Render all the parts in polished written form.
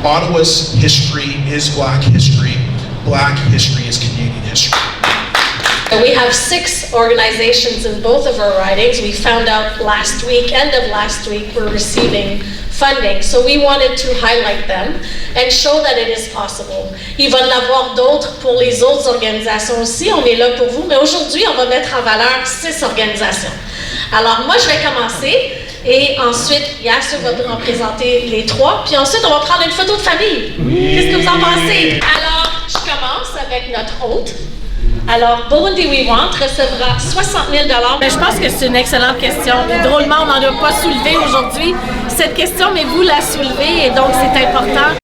Ottawa's history is Black history. Black history is Canadian history. We have 6 organizations in both of our ridings. We found out last week, end of last week, we're receiving funding. So we wanted to highlight them and show that it is possible. Il va y en avoir d'autres pour les autres organisations aussi. On est là pour vous. Mais aujourd'hui, on va mettre en valeur 6 organisations. Alors moi, je vais commencer. Et ensuite, Yasser va en présenter les 3. Puis ensuite, on va prendre une photo de famille. Qu'est-ce que vous en pensez? Alors, je commence avec notre hôte. Alors, Burundi We Want recevra 60 000 $. Je pense que c'est une excellente question. Et drôlement, on n'en a pas soulevé aujourd'hui cette question, mais vous la soulevez et donc c'est important.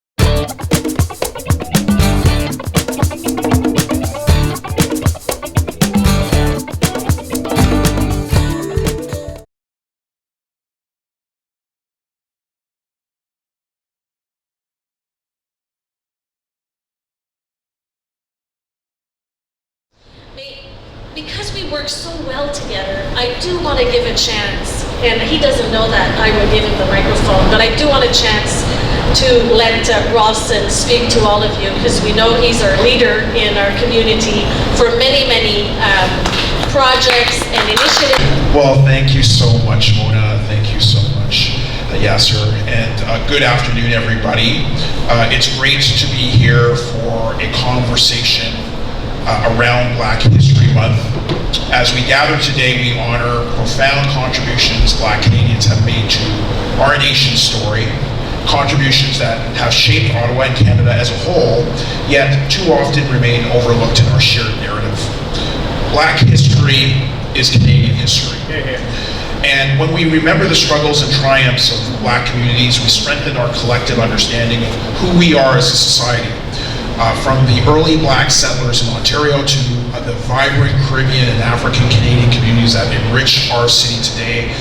Because we work so well together, I do want to give a chance, and he doesn't know that I will give him the microphone, but I do want a chance to let Ralston speak to all of you, because we know he's our leader in our community for many, many projects and initiatives. Well, thank you so much, Mona. Thank you so much, Yasser. And good afternoon, everybody. It's great to be here for a conversation around Black History Month. As we gather today, we honor profound contributions Black Canadians have made to our nation's story, contributions that have shaped Ottawa and Canada as a whole, yet too often remain overlooked in our shared narrative. Black history is Canadian history. And when we remember the struggles and triumphs of Black communities, we strengthen our collective understanding of who we are as a society. From the early Black settlers in Ontario to the vibrant Caribbean and African Canadian communities that enrich our city today,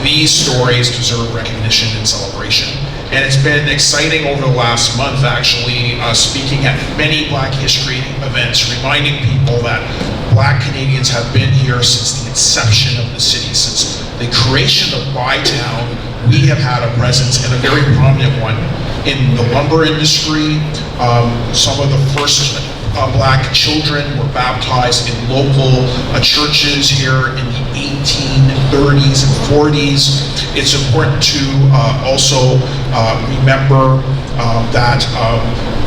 these stories deserve recognition and celebration. And it's been exciting over the last month, actually, speaking at many Black history events, reminding people that Black Canadians have been here since the inception of the city. Since the creation of Bytown, we have had a presence, and a very prominent one, in the lumber industry. Some of the first Black children were baptized in local churches here in the 1830s and 40s. It's important to also remember that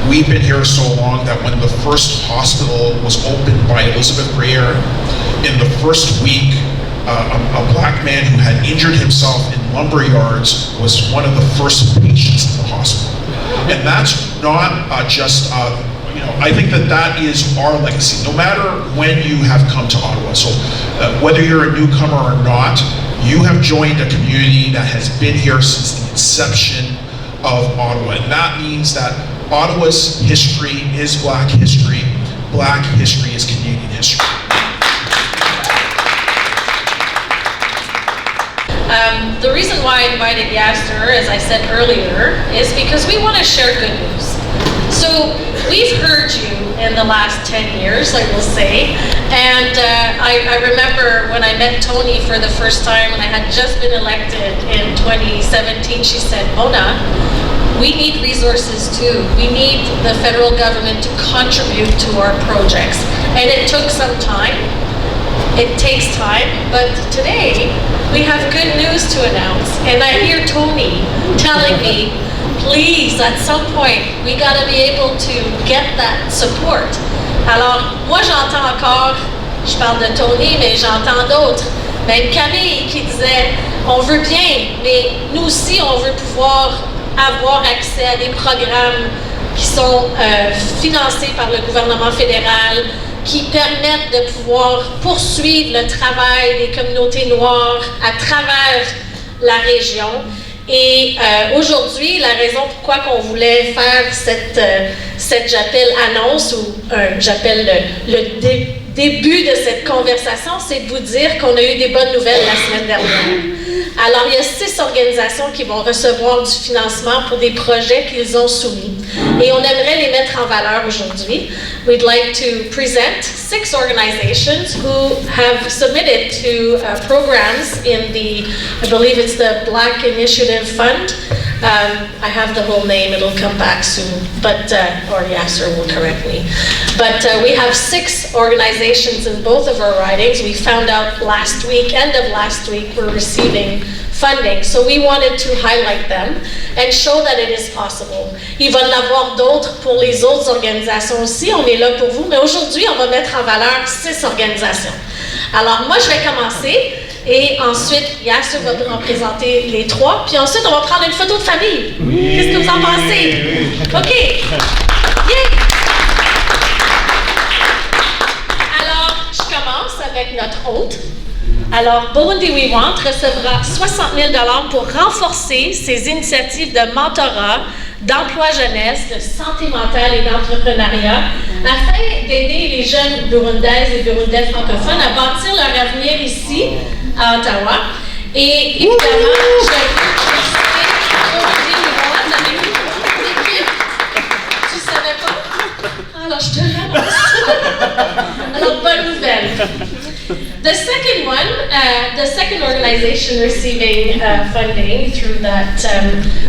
we've been here so long that when the first hospital was opened by Elizabeth Breyer, in the first week, a Black man who had injured himself in lumber yards was one of the first patients in the hospital. And that's not just, I think that is our legacy, no matter when you have come to Ottawa. So whether you're a newcomer or not, you have joined a community that has been here since the inception of Ottawa. And that means that Ottawa's history is Black history. Black history is Canadian history. The reason why I invited Yasser, as I said earlier, is because we want to share good news. So we've heard you in the last 10 years, I will say, and I remember when I met Tony for the first time when I had just been elected in 2017, she said, Mona, we need resources too. We need the federal government to contribute to our projects. And it took some time. It takes time, but today we have good news to announce. And I hear Tony telling me, please, at some point, we got to be able to get that support. Alors, moi j'entends encore, je parle de Tony, mais j'entends d'autres. Même Camille qui disait, on veut bien, mais nous aussi, on veut pouvoir avoir accès à des programmes qui sont financés par le gouvernement fédéral, qui permettent de pouvoir poursuivre le travail des communautés noires à travers la région. Et aujourd'hui, la raison pourquoi qu'on voulait faire cette j'appelle annonce, ou j'appelle le début de cette conversation, c'est de vous dire qu'on a eu des bonnes nouvelles la semaine dernière. Alors, il y a 6 organisations qui vont recevoir du financement pour des projets qu'ils ont soumis. Et on aimerait les mettre en valeur aujourd'hui. We'd like to present 6 organizations who have submitted to programs in the, I believe it's the Black Initiative Fund. I have the whole name, it'll come back soon, but, or Yasser will correct me. But we have 6 organizations in both of our ridings. We found out last week, end of last week, we're receiving funding. So we wanted to highlight them and show that it is possible. Il va y en avoir d'autres pour les autres organisations aussi, on est là pour vous, mais aujourd'hui, on va mettre en valeur 6 organisations. Alors moi, je vais commencer. Et ensuite, Yasser va en présenter les 3. Puis ensuite, on va prendre une photo de famille. Oui, qu'est-ce que vous en pensez? Oui. OK. Yeah. Alors, je commence avec notre hôte. Alors, Burundi We Want recevra 60 000 $ pour renforcer ses initiatives de mentorat, d'emploi jeunesse, de santé mentale et d'entrepreneuriat, afin d'aider les jeunes burundaises et burundais francophones à bâtir leur avenir ici, à Ottawa. Et évidemment, je vais féliciter Burundi We Want avec l'équipe. Tu savais pas? Alors, je te l'annonce. Alors, bonne nouvelle. The second organization receiving funding through that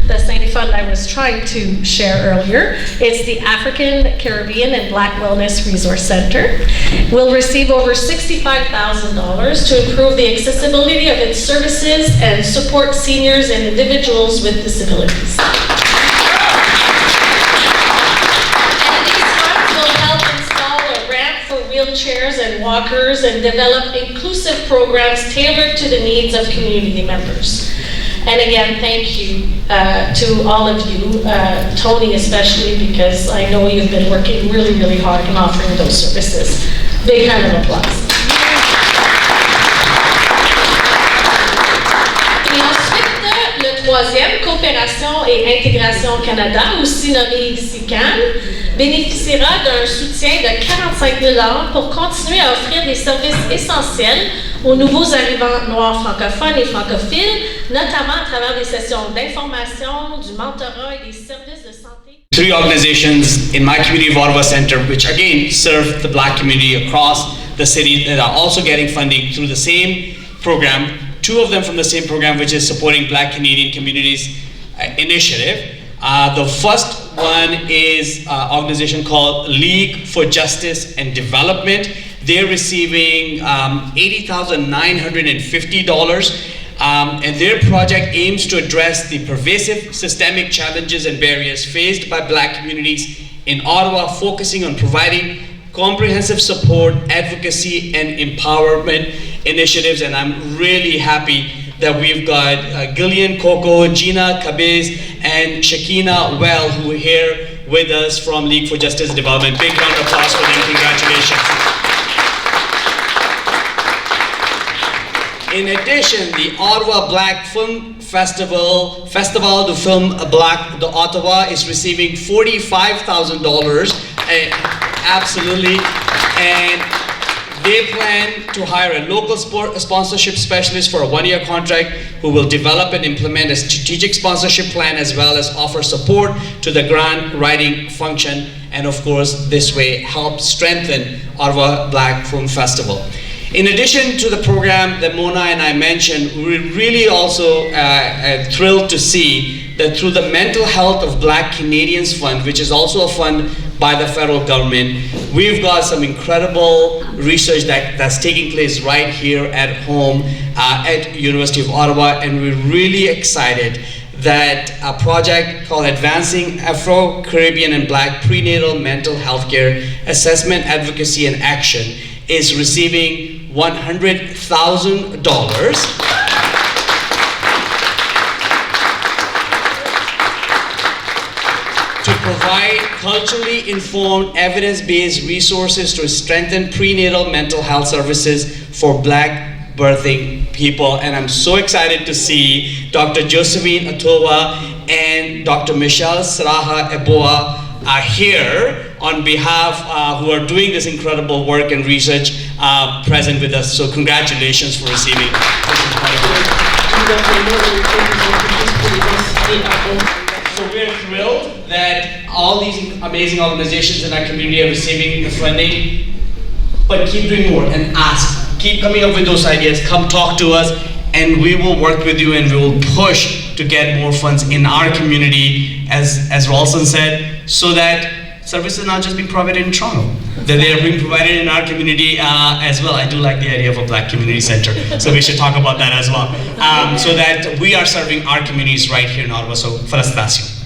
the same fund I was trying to share earlier, it's the African, Caribbean, and Black Wellness Resource Center. Will receive over $65,000 to improve the accessibility of its services and support seniors and individuals with disabilities. Wheelchairs and walkers, and develop inclusive programs tailored to the needs of community members. And again, thank you to all of you, Tony especially, because I know you've been working really, really hard in offering those services. Big round of applause. Et ensuite, le troisième, Coopération et Intégration Canada, aussi nommé ici CAN, bénéficiera d'un soutien de 45 000 $ pour continuer à offrir des services essentiels aux nouveaux arrivants noirs francophones et francophiles, notamment à travers des sessions d'information, du mentorat et des services de santé. 3 organizations in my community of Ottawa Centre, which again serve the Black community across the city, that are also getting funding through the same program. 2 of them from the same program, which is supporting Black Canadian Communities Initiative. The first one is an organization called League for Justice and Development. They're receiving $80,950, and their project aims to address the pervasive systemic challenges and barriers faced by Black communities in Ottawa, focusing on providing comprehensive support, advocacy, and empowerment initiatives. And I'm really happy that we've got Gillian Coco, Gina Cabez, and Shakina Well, who are here with us from League for Justice and Development. Big round of applause for them. Congratulations. In addition, the Ottawa Black Film Festival du Film Black de Ottawa is receiving $45,000. Absolutely. And they plan to hire a local sponsorship specialist for a 1-year contract who will develop and implement a strategic sponsorship plan, as well as offer support to the grant writing function, and of course this way help strengthen Ottawa Black Film Festival. In addition to the program that Mona and I mentioned, we're really also thrilled to see that through the Mental Health of Black Canadians Fund, which is also a fund by the federal government, we've got some incredible research that's taking place right here at home at University of Ottawa, and we're really excited that a project called Advancing Afro-Caribbean and Black Prenatal Mental Health Care Assessment, Advocacy, and Action is receiving $100,000 to provide culturally informed, evidence-based resources to strengthen prenatal mental health services for Black birthing people. And I'm so excited to see Dr. Josephine Atowa and Dr. Michelle Saraha Eboa are here on behalf, who are doing this incredible work and research, present with us. So congratulations for receiving this incredible. So we're thrilled that all these amazing organizations in our community are receiving the funding, but keep doing more and ask. Keep coming up with those ideas, come talk to us, and we will work with you and we will push to get more funds in our community, as Ralston said, so that services are not just being provided in Toronto, that they are being provided in our community as well. I do like the idea of a Black community center, so we should talk about that as well. So that we are serving our communities right here in Ottawa, so felicitations.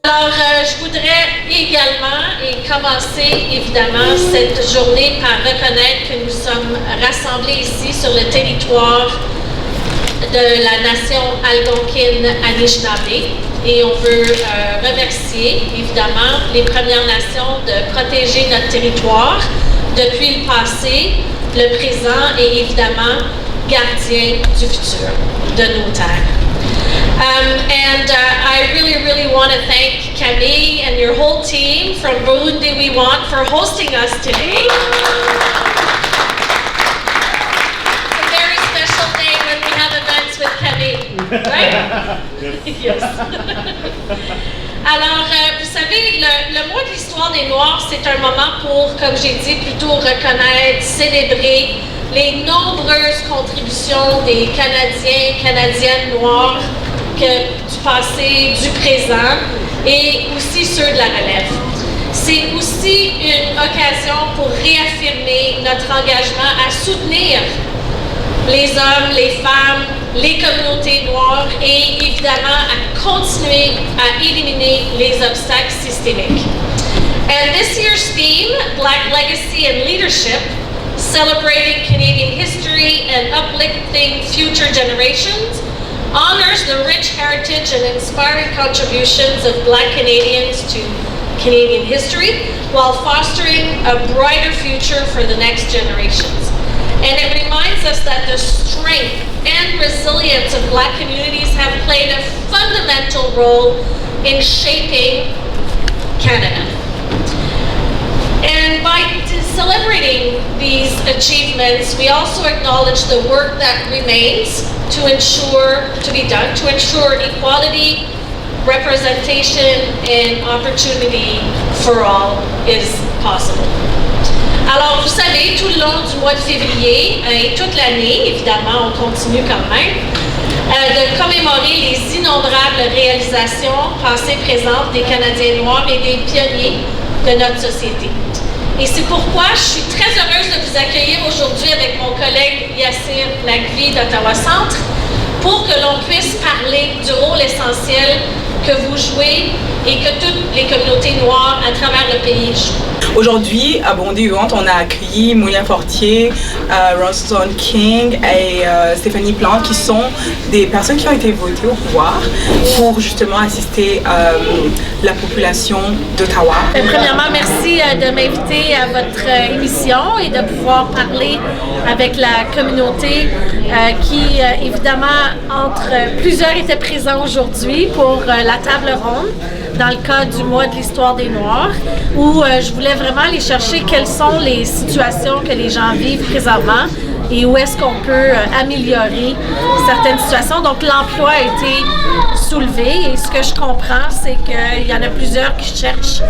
Alors, je voudrais également commencer évidemment cette journée par reconnaître que nous sommes rassemblés ici sur le territoire de la nation algonquine Anishinaabe et on veut remercier évidemment les Premières Nations de protéger notre territoire depuis le passé, le présent et évidemment gardien du futur de nos terres. I really want to thank Camille and your whole team from Burundi We Want for hosting us today. It's a very special day when we have events with Camille, right? Yes. Alors, vous savez, le mois de l'histoire des Noirs, c'est un moment pour, comme j'ai dit, plutôt reconnaître, célébrer les nombreuses contributions des Canadiens, Canadiennes noirs du passé, du présent et aussi ceux de la relève. C'est aussi une occasion pour réaffirmer notre engagement à soutenir les hommes, les femmes, les communautés noires et évidemment à continuer à éliminer les obstacles systémiques. And this year's theme, Black Legacy and Leadership, celebrating Canadian history and uplifting future generations, honors the rich heritage and inspiring contributions of Black Canadians to Canadian history while fostering a brighter future for the next generations. And it reminds us that the strength and resilience of Black communities have played a fundamental role in shaping Canada. And by celebrating these achievements, we also acknowledge the work that remains to ensure equality, representation, and opportunity for all is possible. Alors, vous savez, tout le long du mois de février et toute l'année, évidemment, on continue quand même, de commémorer les innombrables réalisations passées, présentes des Canadiens noirs et des pionniers de notre société. Et c'est pourquoi je suis très heureuse de vous accueillir aujourd'hui avec mon collègue Yassir Nagvi d'Ottawa Centre pour que l'on puisse parler du rôle essentiel que vous jouez et que toutes les communautés noires à travers le pays jouent. Aujourd'hui, à Burundi We Want, on a accueilli Mona Fortier, Ralston King et Stéphanie Plante, qui sont des personnes qui ont été votées au pouvoir pour justement assister la population d'Ottawa. Premièrement, merci de m'inviter à votre émission et de pouvoir parler avec la communauté qui, évidemment, plusieurs étaient présents aujourd'hui pour la table ronde dans le cadre du mois de l'histoire des Noirs, où je voulais vraiment aller chercher quelles sont les situations que les gens vivent présentement et où est-ce qu'on peut améliorer certaines situations. Donc l'emploi a été soulevé et ce que je comprends, c'est qu'il y en a plusieurs qui cherchent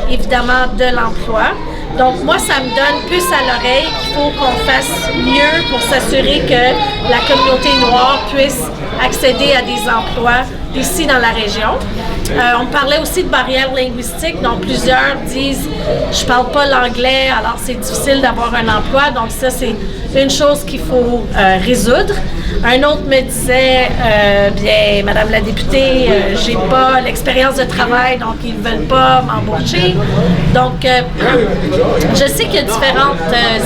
évidemment de l'emploi. Donc moi, ça me donne plus à l'oreille qu'il faut qu'on fasse mieux pour s'assurer que la communauté noire puisse accéder à des emplois ici dans la région. On parlait aussi de barrières linguistiques, donc plusieurs disent « je parle pas l'anglais, alors c'est difficile d'avoir un emploi », donc ça c'est une chose qu'il faut résoudre. Un autre me disait « bien, Madame la députée, j'ai pas l'expérience de travail, donc ils veulent pas m'embaucher ». Donc je sais qu'il y a différentes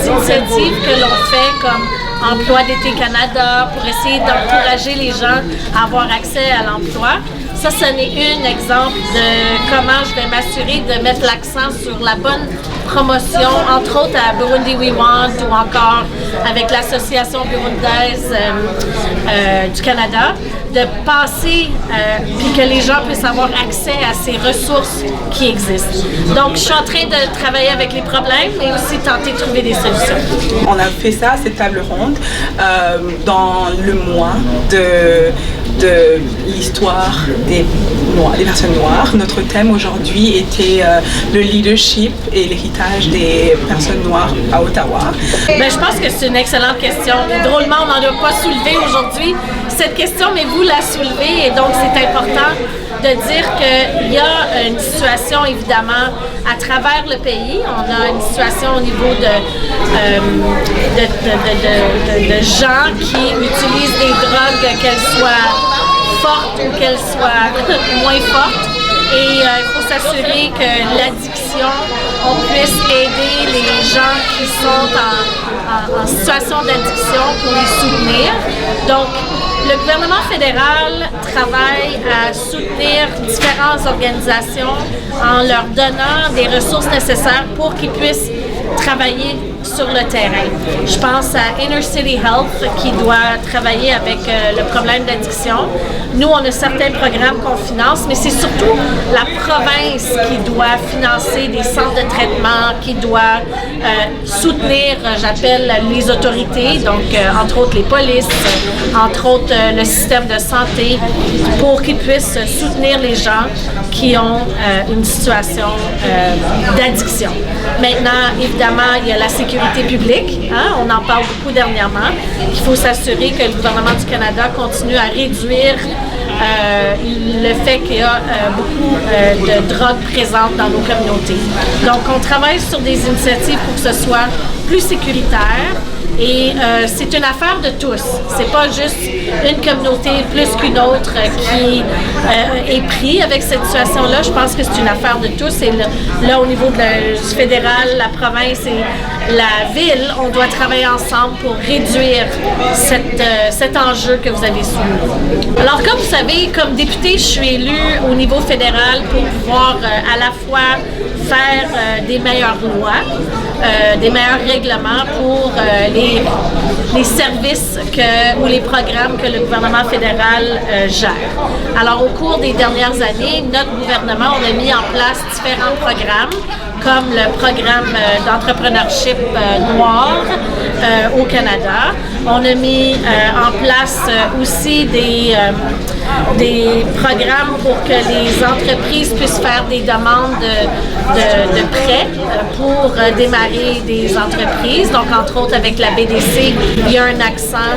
initiatives que l'on fait comme Emploi d'été Canada pour essayer d'encourager les gens à avoir accès à l'emploi. Ça, ce n'est un exemple de comment je vais m'assurer de mettre l'accent sur la bonne promotion, entre autres à Burundi We Want ou encore avec l'Association burundaise du Canada, de passer puis que les gens puissent avoir accès à ces ressources qui existent. Donc, je suis en train de travailler avec les problèmes, mais aussi tenter de trouver des solutions. On a fait ça, cette table ronde, dans le mois de l'histoire des personnes noires. Notre thème aujourd'hui était le leadership et l'héritage des personnes noires à Ottawa. Ben, je pense que c'est une excellente question. Et drôlement, on n'en a pas soulevé aujourd'hui cette question, mais vous la soulevez et donc c'est important de dire qu'il y a une situation évidemment à travers le pays. On a une situation au niveau de gens qui utilisent des drogues, qu'elles soient fortes ou qu'elles soient moins fortes. Et il faut s'assurer que l'addiction, on puisse aider les gens qui sont en situation d'addiction pour les soutenir. Donc, le gouvernement fédéral travaille à soutenir différentes organisations en leur donnant des ressources nécessaires pour qu'ils puissent travailler sur le terrain. Je pense à Inner City Health qui doit travailler avec le problème d'addiction. Nous, on a certains programmes qu'on finance, mais c'est surtout la province qui doit financer des centres de traitement, qui doit soutenir, j'appelle les autorités, donc entre autres les polices, entre autres le système de santé, pour qu'ils puissent soutenir les gens qui ont une situation d'addiction. Maintenant, évidemment, il y a la sécurité publique, hein, on en parle beaucoup dernièrement. Il faut s'assurer que le gouvernement du Canada continue à réduire le fait qu'il y a beaucoup de drogue présente dans nos communautés. Donc, on travaille sur des initiatives pour que ce soit plus sécuritaire. Et c'est une affaire de tous. C'est pas juste une communauté plus qu'une autre qui est pris avec cette situation-là. Je pense que c'est une affaire de tous. Et là, au niveau du fédéral, la province et la ville, on doit travailler ensemble pour réduire cet enjeu que vous avez soulevé. Alors, comme vous savez, comme députée, je suis élue au niveau fédéral pour pouvoir à la fois faire des meilleures lois, des meilleurs règlements pour les services ou les programmes que le gouvernement fédéral gère. Alors, au cours des dernières années, notre gouvernement, on a mis en place différents programmes, comme le programme d'entrepreneurship noir au Canada. On a mis en place aussi des programmes pour que les entreprises puissent faire des demandes de prêts pour démarrer des entreprises. Donc, entre autres, avec la BDC, il y a un accent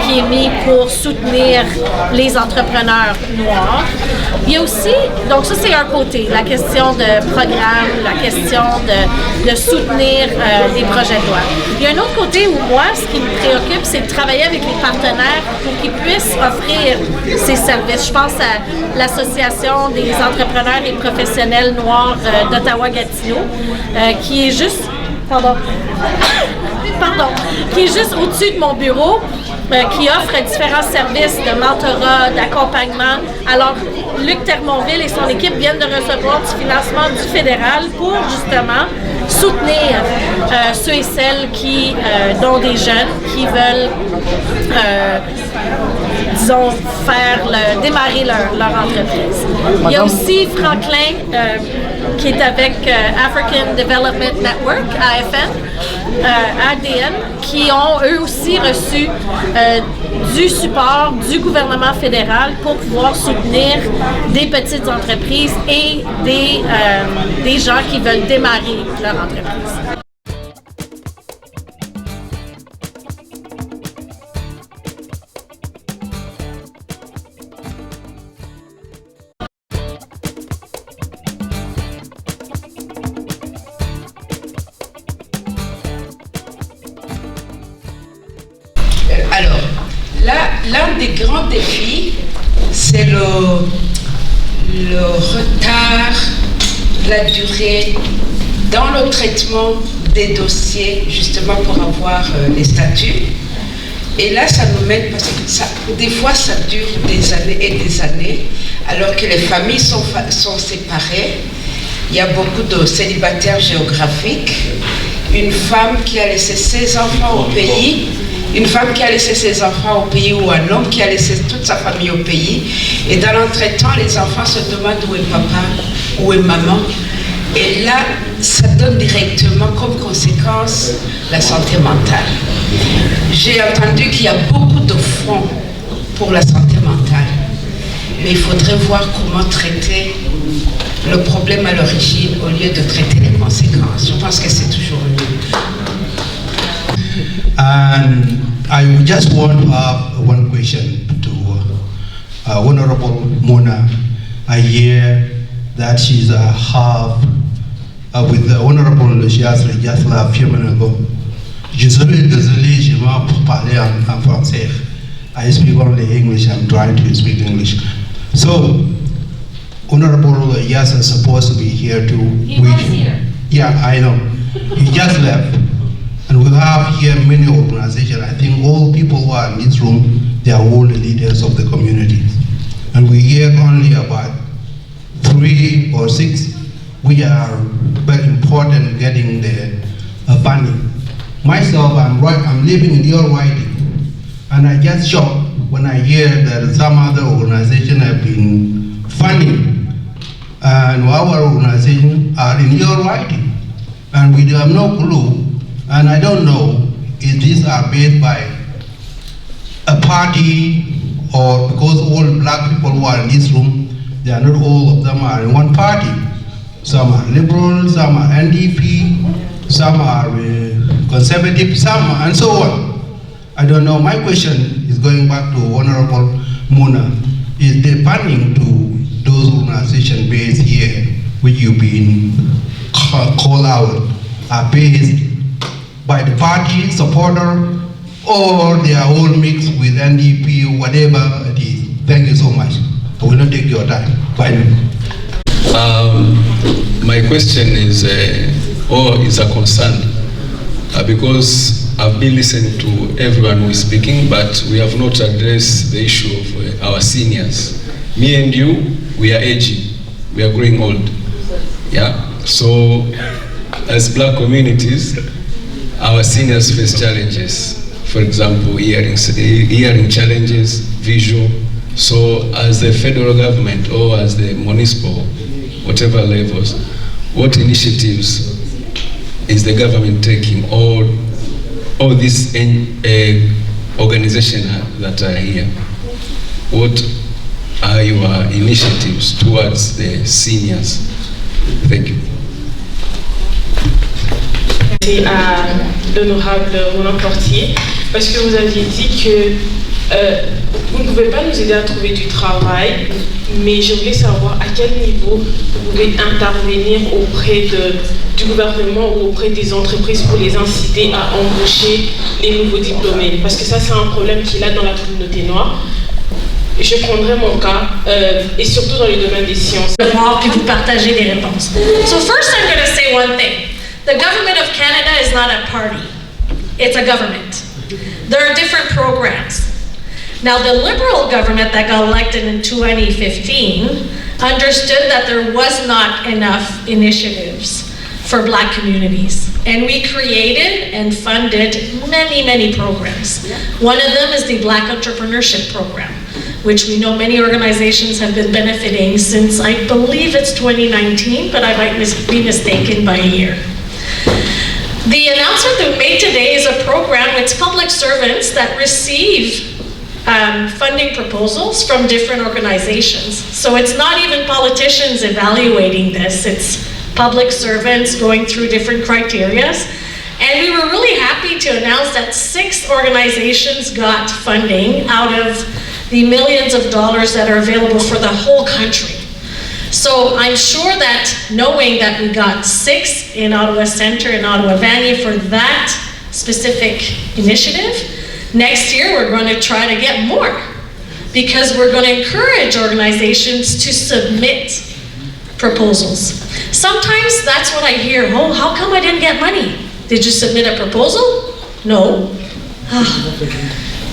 qui est mis pour soutenir les entrepreneurs noirs. Il y a aussi, donc ça c'est un côté, la question de programme, la question de soutenir des projets de loi. Il y a un autre côté où moi, ce qui me préoccupe, c'est de travailler avec les partenaires pour qu'ils puissent offrir ces services. Je pense à l'Association des entrepreneurs et professionnels noirs d'Ottawa-Gatineau, qui est juste... qui est juste au-dessus de mon bureau, qui offre différents services de mentorat, d'accompagnement. Alors, Luc Termonville et son équipe viennent de recevoir du financement du fédéral pour justement soutenir ceux et celles dont des jeunes qui veulent, disons, démarrer leur entreprise. Il y a aussi Franklin qui est avec African Development Network, AFN, ADN, qui ont eux aussi reçu du support du gouvernement fédéral pour pouvoir soutenir des petites entreprises et des gens qui veulent démarrer leur entreprise. Alors, l'un des grands défis, c'est le retard, la durée dans le traitement des dossiers, justement pour avoir les statuts. Et là, ça nous mène, parce que des fois, ça dure des années et des années, alors que les familles sont séparées. Il y a beaucoup de célibataires géographiques. Une femme qui a laissé ses enfants au pays, ou un homme qui a laissé toute sa famille au pays. Et dans l'entretemps, les enfants se demandent où est papa, où est maman. Et là, ça donne directement comme conséquence la santé mentale. J'ai entendu qu'il y a beaucoup de fonds pour la santé mentale, mais il faudrait voir comment traiter le problème à l'origine au lieu de traiter les conséquences. Je pense que c'est toujours mieux. And I just want to have one question to Honorable Mona. I hear that she's half with the Honorable Chiasre just a few minutes ago. Désolé, je vais parler en français. I speak only English. I'm trying to speak English. So, Honorable Yas is supposed to be here too. He was here. Yeah, I know. He just left. And we have here many organizations. I think all people who are in this room, they are all the leaders of the community. And we hear only about 3 or 6, which are very important getting the funding. Myself, I'm living in your riding. And I just shocked when I hear that some other organizations have been funding. And our organization are in your writing. And we have no clue. And I don't know if these are based by a party or because all black people who are in this room, they are not all of them are in one party. Some are liberal, some are NDP, some are conservative, some and so on. I don't know. My question is going back to Honorable Mona. Is the funding to those organizations based here, which you've been called out, are based by the party supporter, or they are all mixed with NDP, whatever it is? Thank you so much. I will not take your time. Bye. My question is a concern because I've been listening to everyone who is speaking, but we have not addressed the issue of our seniors. Me and you, we are aging, we are growing old. Yeah. So, as black communities, our seniors face challenges. For example, hearing challenges, visual. So as the federal government or as the municipal, whatever levels, what initiatives is the government taking, or these organizations that are here? What are your initiatives towards the seniors? Thank you. Merci à l'honorable Mona Fortier, parce que vous aviez dit que vous ne pouvez pas nous aider à trouver du travail, mais je voulais savoir à quel niveau vous pouvez intervenir auprès du gouvernement ou auprès des entreprises pour les inciter à embaucher les nouveaux diplômés, parce que ça c'est un problème qu'il a dans la communauté noire. Je prendrai mon cas, et surtout dans le domaine des sciences. Puis vous partagez des réponses. So first I'm going to say one thing. The government of Canada is not a party. It's a government. There are different programs. Now, the Liberal government that got elected in 2015 understood that there was not enough initiatives for Black communities. And we created and funded many, many programs. One of them is the Black Entrepreneurship Program, which we know many organizations have been benefiting since, I believe it's 2019, but I might be mistaken by a year. The announcement that we made today is a program with public servants that receive funding proposals from different organizations. So it's not even politicians evaluating this, it's public servants going through different criterias. And we were really happy to announce that 6 organizations got funding out of the millions of dollars that are available for the whole country. So I'm sure that knowing that we got 6 in Ottawa Centre and Ottawa Vanier for that specific initiative, next year we're going to try to get more, because we're going to encourage organizations to submit proposals. Sometimes that's what I hear, oh, how come I didn't get money? Did you submit a proposal? No.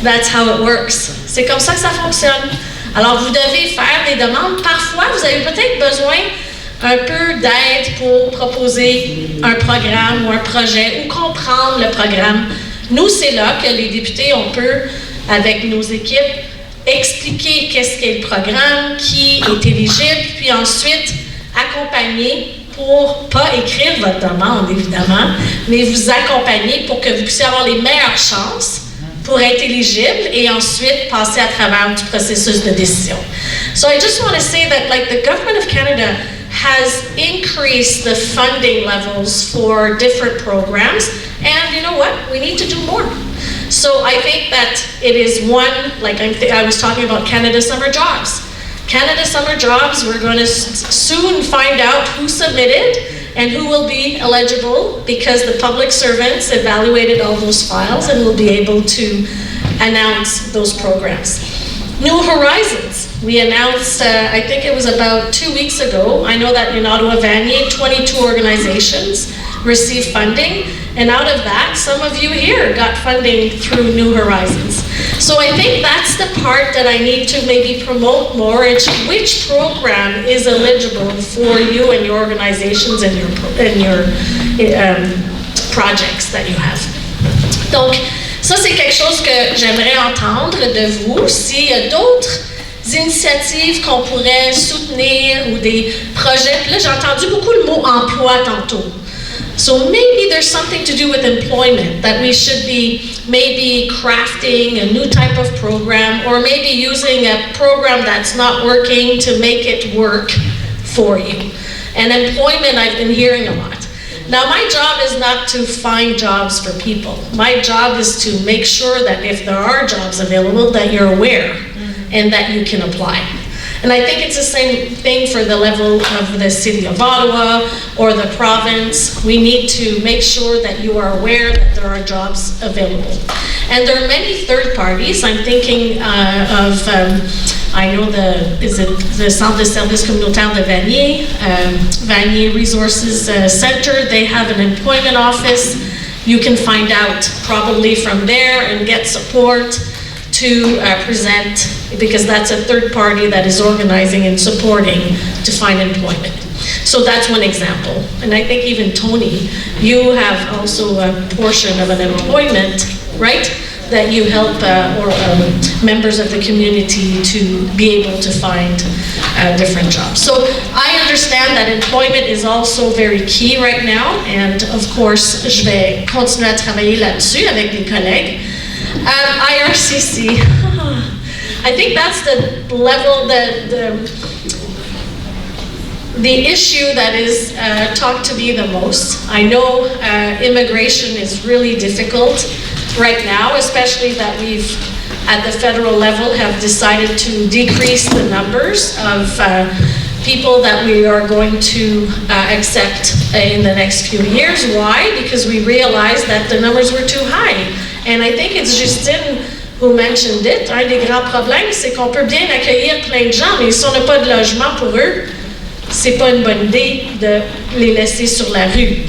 That's how it works. C'est comme ça que ça fonctionne. Alors, vous devez faire des demandes. Parfois, vous avez peut-être besoin un peu d'aide pour proposer un programme ou un projet ou comprendre le programme. Nous, c'est là que les députés, on peut, avec nos équipes, expliquer qu'est-ce qu'est le programme, qui est éligible, puis ensuite accompagner pour pas écrire votre demande, évidemment, mais vous accompagner pour que vous puissiez avoir les meilleures chances pour être éligible et ensuite passer à travers du processus de décision. So I just want to say that, like, the government of Canada has increased the funding levels for different programs, and you know what? We need to do more. So I think that it is one, like I was talking about Canada Summer Jobs. Canada Summer Jobs, we're going to soon find out who submitted and who will be eligible, because the public servants evaluated all those files and will be able to announce those programs. New Horizons, we announced, I think it was about 2 weeks ago. I know that in Ottawa-Vanier, 22 organizations received funding, and out of that, some of you here got funding through New Horizons. So I think that's the part that I need to maybe promote more, is which program is eligible for you and your organizations and your projects that you have. Donc, ça c'est quelque chose que j'aimerais entendre de vous. S'il y a d'autres initiatives qu'on pourrait soutenir ou des projets, là j'ai entendu beaucoup le mot emploi tantôt. So maybe there's something to do with employment, that we should be maybe crafting a new type of program, or maybe using a program that's not working to make it work for you. And employment, I've been hearing a lot. Now, my job is not to find jobs for people. My job is to make sure that if there are jobs available, that you're aware and that you can apply. And I think it's the same thing for the level of the city of Ottawa or the province. We need to make sure that you are aware that there are jobs available. And there are many third parties. I'm thinking I know the Centre de Services Communautaires de Vanier, Vanier Resources Center. They have an employment office. You can find out probably from there and get support to present, because that's a third party that is organizing and supporting to find employment. So that's one example. And I think even Tony, you have also a portion of an employment, right? That you help members of the community to be able to find different jobs. So I understand that employment is also very key right now, and of course, je vais continuer à travailler là-dessus avec des collègues. IRCC, I think that's the level, the issue that is talked to be the most. I know immigration is really difficult right now, especially that we've, at the federal level, have decided to decrease the numbers of people that we are going to accept in the next few years. Why? Because we realized that the numbers were too high. And I think it's Justine who mentioned it. Un des grands problèmes, c'est qu'on peut bien accueillir plein de gens, mais si on n'a pas de logement pour eux, c'est pas une bonne idée de les laisser sur la rue.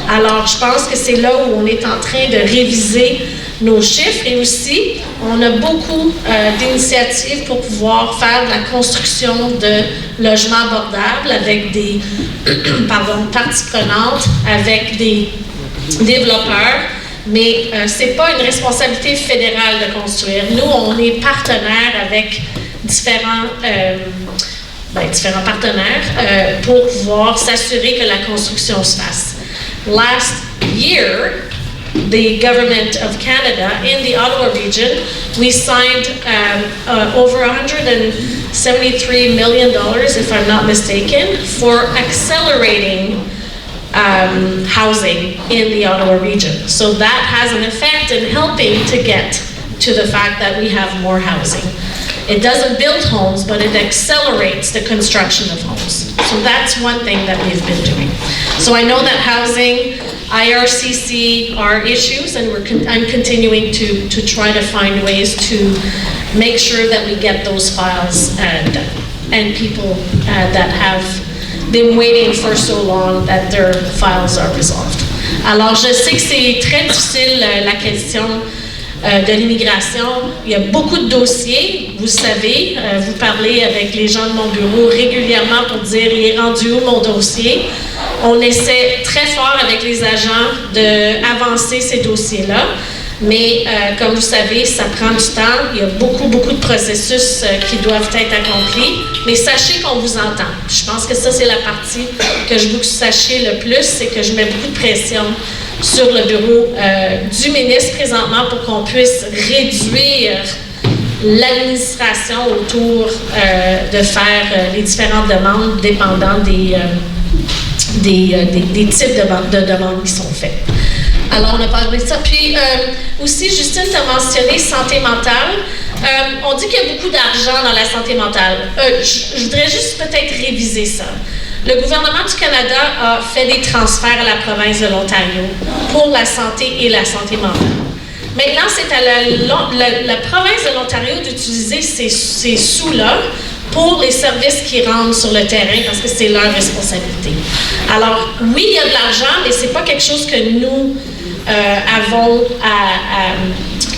Alors, je pense que c'est là où on est en train de réviser nos chiffres, et aussi, on a beaucoup d'initiatives pour pouvoir faire de la construction de logements abordables avec des parties prenantes, avec des développeurs, mais c'est pas une responsabilité fédérale de construire. Nous, on est partenaires avec différents partenaires pour pouvoir s'assurer que la construction se fasse. Last year, the government of Canada in the Ottawa region, we signed over $173 million, if I'm not mistaken, for accelerating housing in the Ottawa region. So that has an effect in helping to get to the fact that we have more housing. It doesn't build homes, but it accelerates the construction of homes. So that's one thing that we've been doing. So I know that housing, IRCC are issues, and I'm continuing to try to find ways to make sure that we get those files done, and people that have been waiting for so long that their files are resolved. Alors, je sais que c'est très difficile la question de l'immigration. Il y a beaucoup de dossiers, vous le savez, vous parlez avec les gens de mon bureau régulièrement pour dire « il est rendu où mon dossier ?» On essaie très fort avec les agents d'avancer ces dossiers-là, mais comme vous savez, ça prend du temps. Il y a beaucoup de processus qui doivent être accomplis, mais sachez qu'on vous entend. Je pense que ça, c'est la partie que je veux que vous sachiez le plus, c'est que je mets beaucoup de pression sur le bureau du ministre présentement pour qu'on puisse réduire l'administration autour de faire les différentes demandes dépendant des types de demandes qui sont faites. Alors, on a parlé de ça. Puis, aussi, Justine t'a mentionné santé mentale. On dit qu'il y a beaucoup d'argent dans la santé mentale. Je voudrais juste peut-être réviser ça. Le gouvernement du Canada a fait des transferts à la province de l'Ontario pour la santé et la santé mentale. Maintenant, c'est à la province de l'Ontario d'utiliser ces sous-là pour les services qui rentrent sur le terrain parce que c'est leur responsabilité. Alors, oui, il y a de l'argent, mais c'est pas quelque chose que nous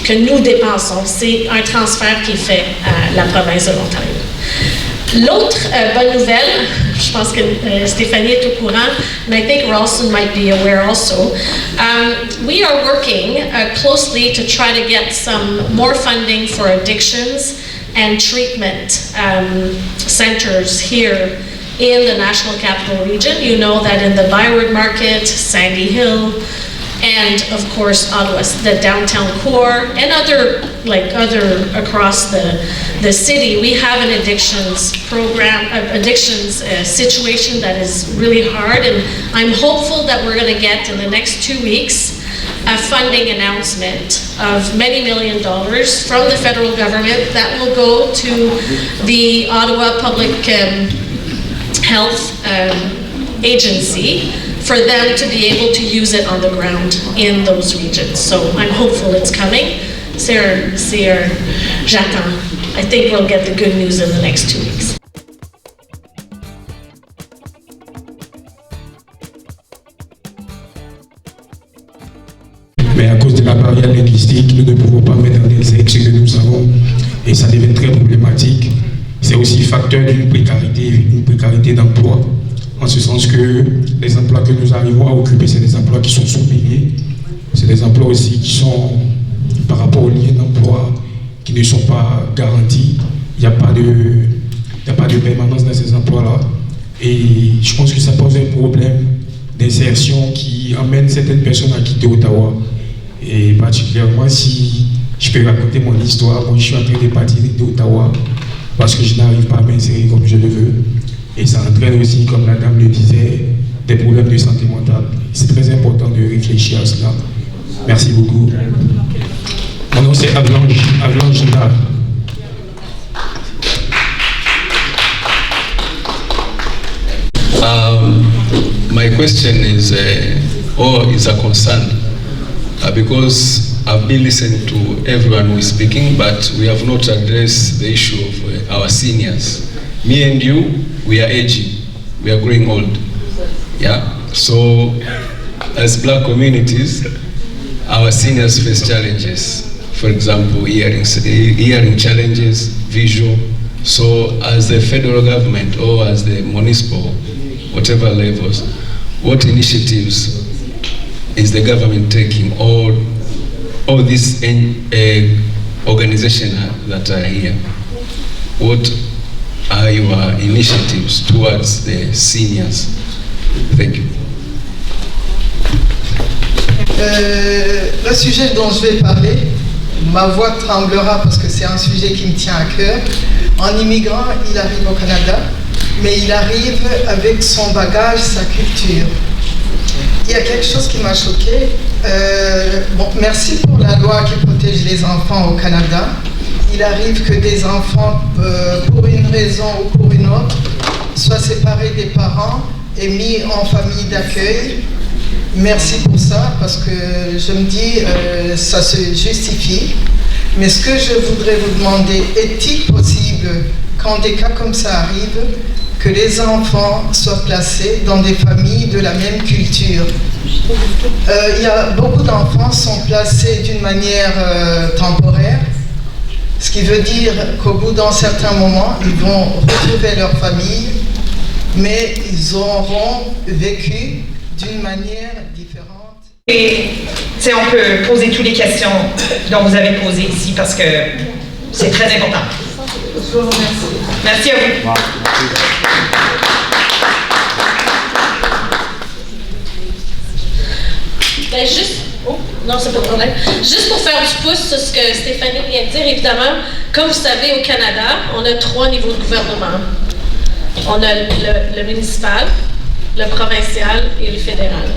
que nous dépensons. C'est un transfert qui est fait à la province de l'Ontario. L'autre bonne nouvelle, je pense que Stéphanie est au courant, and I think Ralston might be aware also. We are working closely to try to get some more funding for addictions and treatment centers here in the National Capital Region. You know that in the Byward Market, Sandy Hill, and of course Ottawa, the downtown core, and other across the city, we have an addictions program, situation that is really hard, and I'm hopeful that we're going to get in the next 2 weeks a funding announcement of many $million from the federal government that will go to the Ottawa Public Health Agency for them to be able to use it on the ground in those regions. So I'm hopeful it's coming. J'attends. I think we'll get the good news in the next 2 weeks. Mais à cause de la barrière linguistique, nous ne pouvons pas mettre dans les ex que nous avons et ça devient très problématique. C'est aussi facteur d'une précarité d'emploi, en ce sens que les emplois que nous arrivons à occuper, c'est des emplois qui sont sous-payés, c'est des emplois aussi qui sont, par rapport aux liens d'emploi, qui ne sont pas garantis. Il n'y a pas de permanence dans ces emplois-là. Et je pense que ça pose un problème d'insertion qui emmène certaines personnes à quitter Ottawa. Et particulièrement si je peux raconter mon histoire, moi je suis en train de partir d'Ottawa parce que je n'arrive pas à m'insérer comme je le veux. Et ça entraîne aussi, comme la dame le disait, des problèmes de santé mentale. C'est très important de réfléchir à cela. Merci beaucoup. Mon nom c'est Avlange Gila. My question is a concern because I've been listening to everyone who is speaking, but we have not addressed the issue of our seniors. Me and you, we are aging, we are growing old. Yeah. So, as black communities, our seniors face challenges. For example, hearing challenges, visual. So, as the federal government or as the municipal, whatever levels, what initiatives is the government taking, or all these organizations that are here? What are your initiatives towards the seniors? Thank you. Le sujet dont je vais parler, ma voix tremblera parce que c'est un sujet qui me tient à cœur. Un immigrant, il arrive au Canada, mais il arrive avec son bagage, sa culture. Il y a quelque chose qui m'a choquée. Merci pour la loi qui protège les enfants au Canada. Il arrive que des enfants, pour une raison ou pour une autre, soient séparés des parents et mis en famille d'accueil. Merci pour ça, parce que je me dis, ça se justifie. Mais ce que je voudrais vous demander, est-il possible, quand des cas comme ça arrivent, que les enfants soient placés dans des familles de la même culture. Il y a beaucoup d'enfants qui sont placés d'une manière temporaire, ce qui veut dire qu'au bout d'un certain moment, ils vont retrouver leur famille, mais ils auront vécu d'une manière différente. Et on peut poser toutes les questions dont vous avez posées ici parce que c'est très important. Je vous remercie. Merci à vous. Ben non, c'est pas de problème. Juste pour faire du pouce sur ce que Stéphanie vient de dire, évidemment, comme vous savez, au Canada, on a 3 niveaux de gouvernement. On a le municipal, le provincial et le fédéral.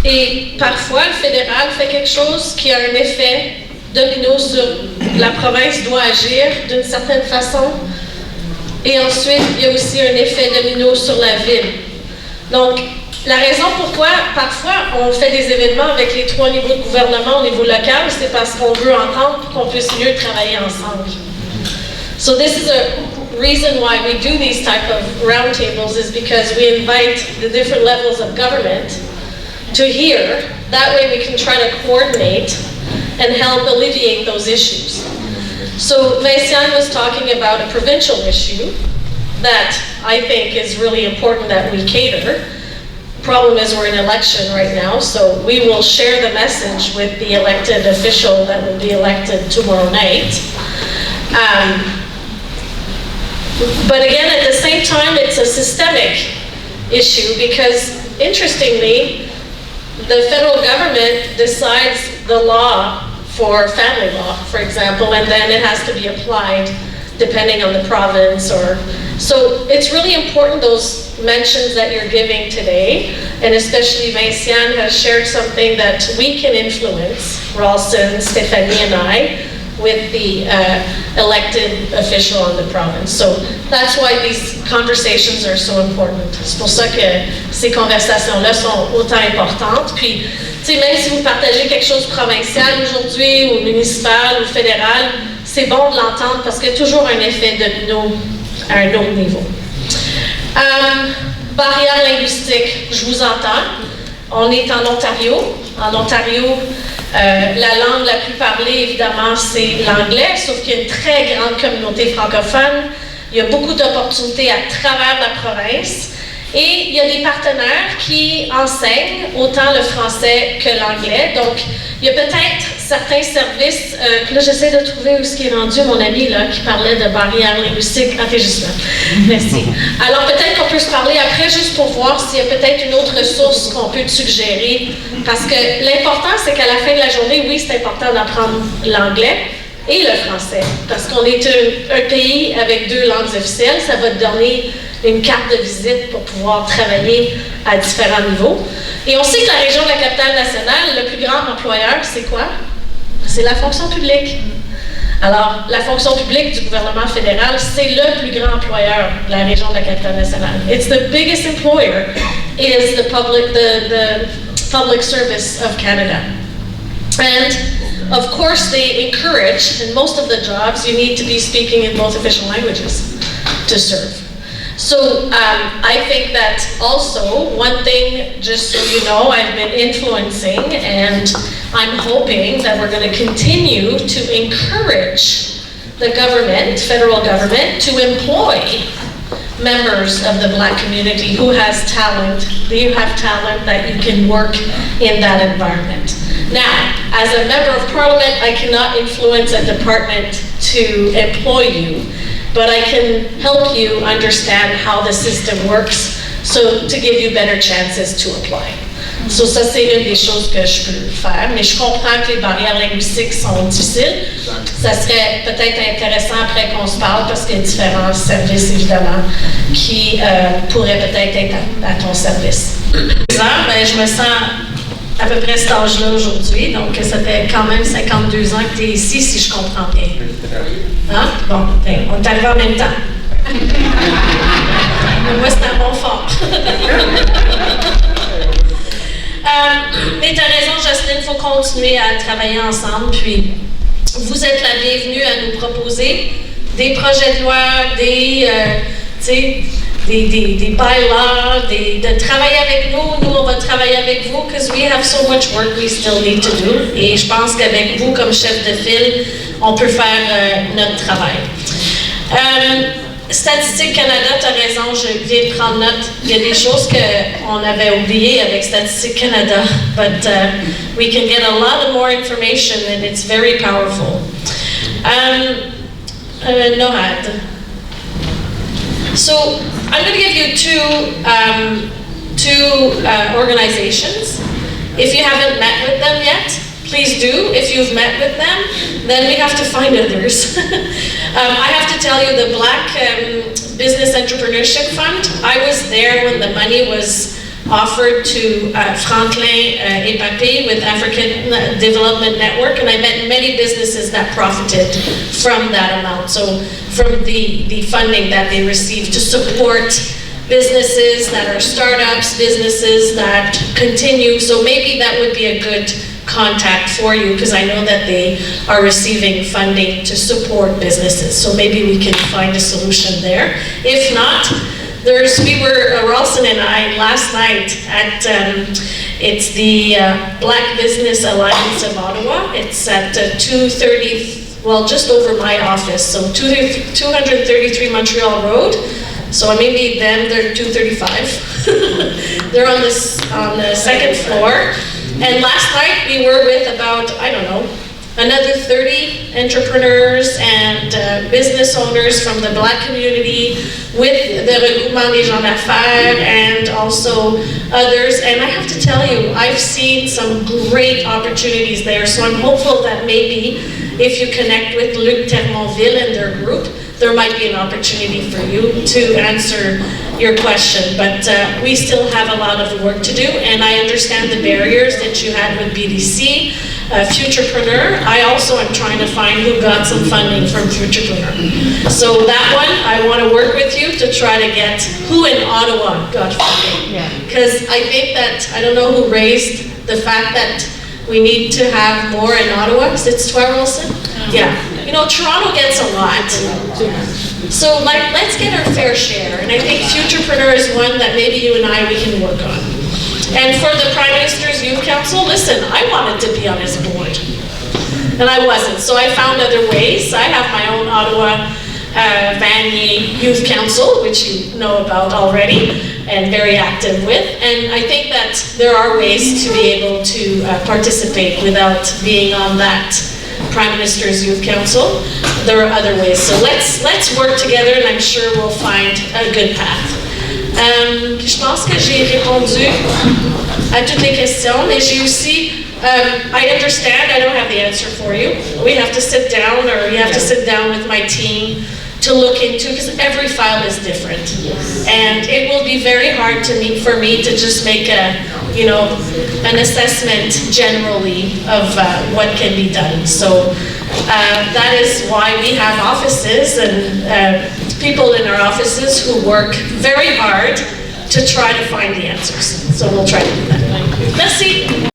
Et parfois, le fédéral fait quelque chose qui a un effet domino sur la province doit agir d'une certaine façon. Et ensuite, il y a aussi un effet domino sur la ville. Donc, la raison pourquoi, parfois, on fait des événements avec les 3 niveaux de gouvernement au niveau local, c'est parce qu'on veut entendre pour qu'on puisse mieux travailler ensemble. So this is a reason why we do these type of roundtables is because we invite the different levels of government to hear. That way we can try to coordinate and help alleviate those issues. So Vinciane was talking about a provincial issue that I think is really important that we cater. Problem is we're in election right now, so we will share the message with the elected official that will be elected tomorrow night. But again, at the same time, it's a systemic issue because, interestingly, the federal government decides the law for family law, for example, and then it has to be applied depending on the province so it's really important, those mentions that you're giving today, and especially Vinciane has shared something that we can influence, Ralston, Stephanie, and I, with the elected official in the province. So that's why these conversations are so important. C'est pour ça que ces conversations-là sont autant importantes. Puis, tu sais, même si vous partagez quelque chose provincial aujourd'hui, ou municipal, ou fédéral, c'est bon de l'entendre parce qu'il y a toujours un effet domino à un autre niveau. Barrière linguistique, je vous entends. On est en Ontario. En Ontario, la langue la plus parlée, évidemment, c'est l'anglais, sauf qu'il y a une très grande communauté francophone. Il y a beaucoup d'opportunités à travers la province. Et il y a des partenaires qui enseignent autant le français que l'anglais. Donc, il y a peut-être certains services, puis là j'essaie de trouver où ce qui est rendu mon ami là, qui parlait de barrières linguistiques. Ah, t'es juste là. Merci. Alors peut-être qu'on peut se parler après juste pour voir s'il y a peut-être une autre ressource qu'on peut te suggérer. Parce que l'important, c'est qu'à la fin de la journée, oui, c'est important d'apprendre l'anglais et le français. Parce qu'on est un pays avec 2 langues officielles, ça va te donner une carte de visite pour pouvoir travailler à différents niveaux. Et on sait que la région de la capitale nationale, le plus grand employeur, c'est quoi? C'est la fonction publique. Alors, la fonction publique du gouvernement fédéral, c'est le plus grand employeur de la région de la capitale nationale. It's the biggest employer is the public service of Canada. And of course, they encourage, in most of the jobs, you need to be speaking in both official languages to serve. So I think that also, one thing, just so you know, I've been influencing and I'm hoping that we're going to continue to encourage the government, federal government, to employ members of the Black community who has talent. You have talent that you can work in that environment. Now, as a member of parliament, I cannot influence a department to employ you, but I can help you understand how the system works, so to give you better chances to apply. So ça, c'est une des choses que je peux faire, mais je comprends que les barrières linguistiques sont difficiles. Ça serait peut-être intéressant après qu'on se parle, parce qu'il y a différents services, évidemment, qui pourraient peut-être être à ton service. Ben, je me sens à peu près cet âge-là aujourd'hui, donc ça fait quand même 52 ans que tu es ici, si je comprends bien. Hein? Bon, ben, on est arrivé en même temps. Moi, c'est un bon fort. Mais tu as raison, Jocelyne, il faut continuer à travailler ensemble. Puis, vous êtes la bienvenue à nous proposer des projets de loi, des bylaws, de travailler avec nous. Nous, on va travailler avec vous because we have so much work we still need to do. Et je pense qu'avec vous, comme chef de file, on peut faire notre travail. Statistique Canada, tu as raison, je viens de prendre note. Il y a des choses qu'on avait oubliées avec Statistique Canada, but we can get a lot of more information and it's very powerful. Nohad. So I'm going to give you two organizations. If you haven't met with them yet, please do. If you've met with them, then we have to find others. I have to tell you, the Black Business Entrepreneurship Fund, I was there when the money was offered to Franklin et Papé with African Development Network, and I met many businesses that profited from that amount. So from the funding that they received to support businesses that are startups, businesses that continue. So maybe that would be a good contact for you, because I know that they are receiving funding to support businesses. So maybe we can find a solution there. If not, we were, Ralston and I, last night at, it's the Black Business Alliance of Ottawa. It's at 230, well, just over my office, so 233 Montreal Road. So maybe them, they're 235. They're on the second floor. And last night we were with about, I don't know, another 30 entrepreneurs and business owners from the Black community with the Regroupement des gens d'affaires and also others. And I have to tell you, I've seen some great opportunities there. So I'm hopeful that maybe if you connect with Luc Termonville and their group, there might be an opportunity for you to answer your question. But we still have a lot of work to do, and I understand the barriers that you had with BDC, Futurepreneur. I also am trying to find who got some funding from Futurepreneur. So that one, I want to work with you to try to get who in Ottawa got funding. Because I think that, I don't know who raised the fact that we need to have more in Ottawa. Is it Wilson? Yeah. You know, Toronto gets a lot. So let's get our fair share. And I think Futurepreneur is one that maybe you and I, we can work on. And for the Prime Minister's Youth Council, listen, I wanted to be on his board. And I wasn't. So I found other ways. I have my own Ottawa Vanier Youth Council, which you know about already and very active with. And I think that there are ways to be able to participate without being on that Prime Minister's Youth Council. There are other ways. So let's work together, and I'm sure we'll find a good path. Je pense que j'ai répondu à toutes les questions, mais j'ai aussi, I understand I don't have the answer for you. We have to sit down, or you have to sit down with my team to look into, because every file is different. And it will be very hard for me to just make an assessment generally of what can be done. So that is why we have offices and people in our offices who work very hard to try to find the answers. So we'll try to do that. Merci.